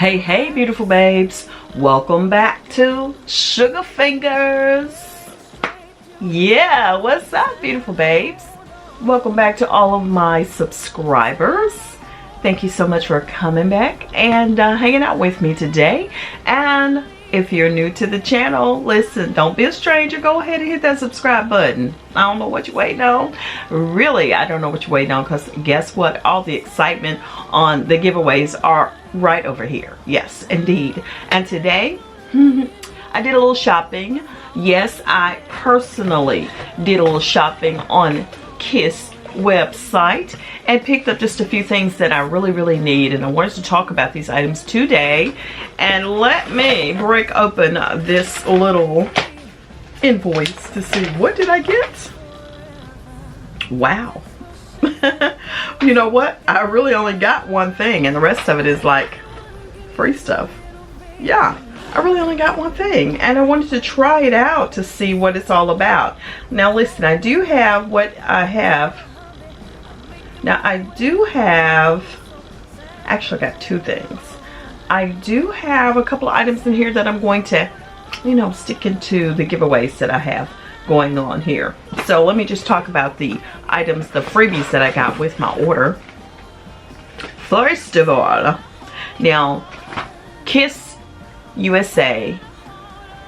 Hey beautiful babes, welcome back to Sugar Fingers. Yeah, what's up beautiful babes? Welcome back to all of my subscribers. Thank you so much for coming back and hanging out with me today. And if you're new to the channel, listen, don't be a stranger. Go ahead and hit that subscribe button. I don't know what you're waiting on. Really, I don't know what you're waiting on, because guess what? All the excitement on the giveaways are right over here. Yes, indeed. And today, I did a little shopping. Yes, I personally did a little shopping on Kiss website and picked up just a few things that I really need, and I wanted to talk about these items today. And let me break open this little invoice to see what did I get. Wow. You know what, I really only got one thing and the rest of it is like free stuff. Yeah, I really only got one thing and I wanted to try it out to see what it's all about. Now listen, I do have what I have. Now I do have, actually I got two things. I do have a couple of items in here that I'm going to, you know, stick into the giveaways that I have going on here. So let me just talk about the items, the freebies that I got with my order. First of all, now Kiss USA,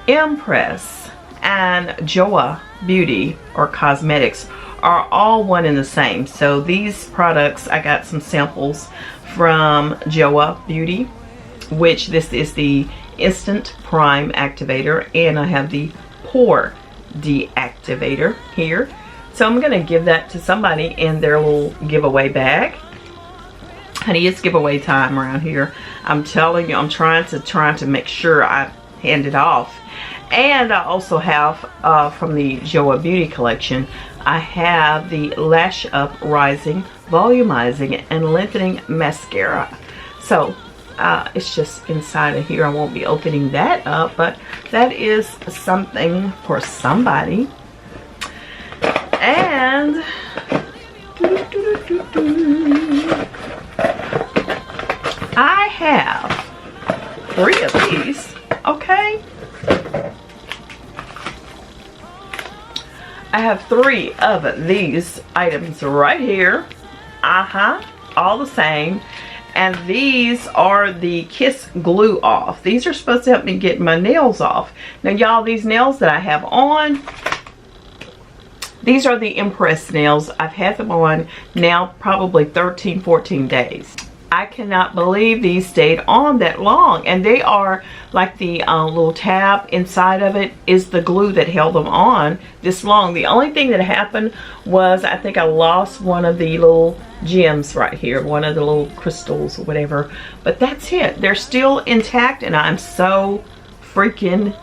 Impress, and Joa Beauty or Cosmetics are all one and the same. So these products, I got some samples from Joa Beauty, which this is the Instant Prime Activator, and I have the Pore Deactivator here. So I'm gonna give that to somebody in their little giveaway bag. Honey, it's giveaway time around here. I'm telling you, I'm trying to make sure I hand it off. And I also have from the Joa Beauty collection, I have the Lash Up Rising Volumizing and Lengthening Mascara. So it's just inside of here. I won't be opening that up, but that is something for somebody. And I have 3 of these. Okay, I have 3 of these items right here. All the same. And these are the Kiss Glue Off. These are supposed to help me get my nails off. Now y'all, these nails that I have on, these are the Impress nails. I've had them on now probably 13-14 days. I cannot believe these stayed on that long, and they are like the little tab inside of it is the glue that held them on this long. The only thing that happened was I think I lost one of the little gems right here, one of the little crystals or whatever, but that's it. They're still intact and I'm so freaking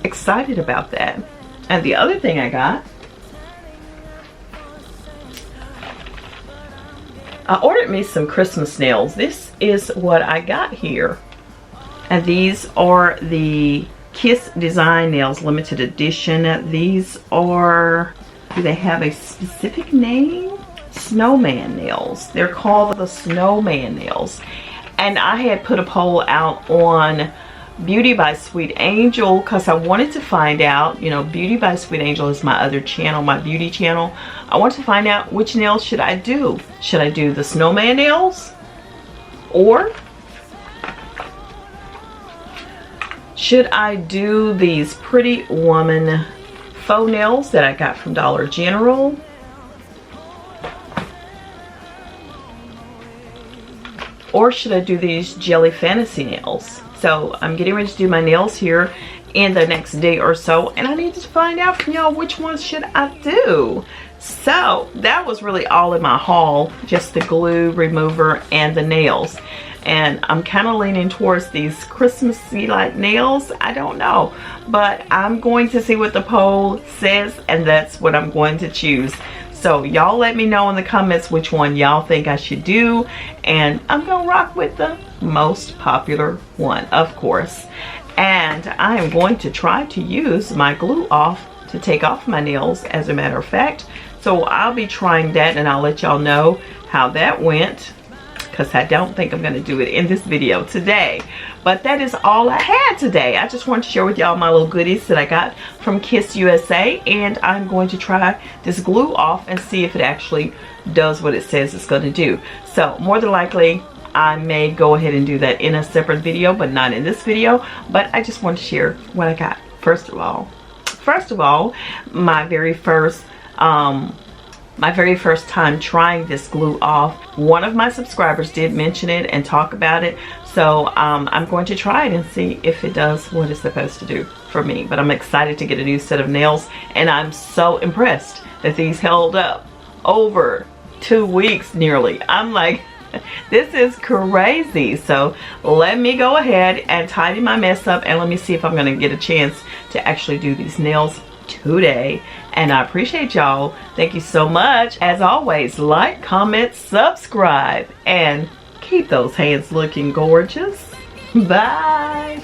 excited about that. And the other thing I got, I ordered me some Christmas nails. This is what I got here. And these are the Kiss Design Nails Limited Edition. These are, do they have a specific name? Snowman nails. They're called the Snowman nails. And I had put a poll out on Beauty by Sweet Angel because I wanted to find out, you know, Beauty by Sweet Angel is my other channel, my beauty channel. I want to find out which nails should I do. Should I do the Snowman nails, or should I do these Pretty Woman faux nails that I got from Dollar General? Or should I do these Jelly Fantasy nails? So I'm getting ready to do my nails here in the next day or so, and I need to find out from y'all which ones should I do. So that was really all in my haul, just the glue remover and the nails. And I'm kind of leaning towards these Christmassy like nails. I don't know, but I'm going to see what the poll says, and that's what I'm going to choose. So y'all let me know in the comments which one y'all think I should do, and I'm gonna rock with the most popular one, of course. And I am going to try to use my glue off to take off my nails, as a matter of fact. So I'll be trying that and I'll let y'all know how that went. because I don't think I'm going to do it in this video today. But that is all I had today. I just wanted to share with y'all my little goodies that I got from Kiss USA, and I'm going to try this glue off and see if it actually does what it says it's going to do. So more than likely I may go ahead and do that in a separate video, but not in this video. But I just want to share what I got. First of all, my very first time trying this glue off, one of my subscribers did mention it and talk about it. So I'm going to try it and see if it does what it's supposed to do for me. But I'm excited to get a new set of nails, and I'm so impressed that these held up over 2 weeks nearly. I'm like, this is crazy. So let me go ahead and tidy my mess up, and let me see if I'm going to get a chance to actually do these nails today. And I appreciate y'all. Thank you so much. As always, like, comment, subscribe, and keep those hands looking gorgeous. Bye.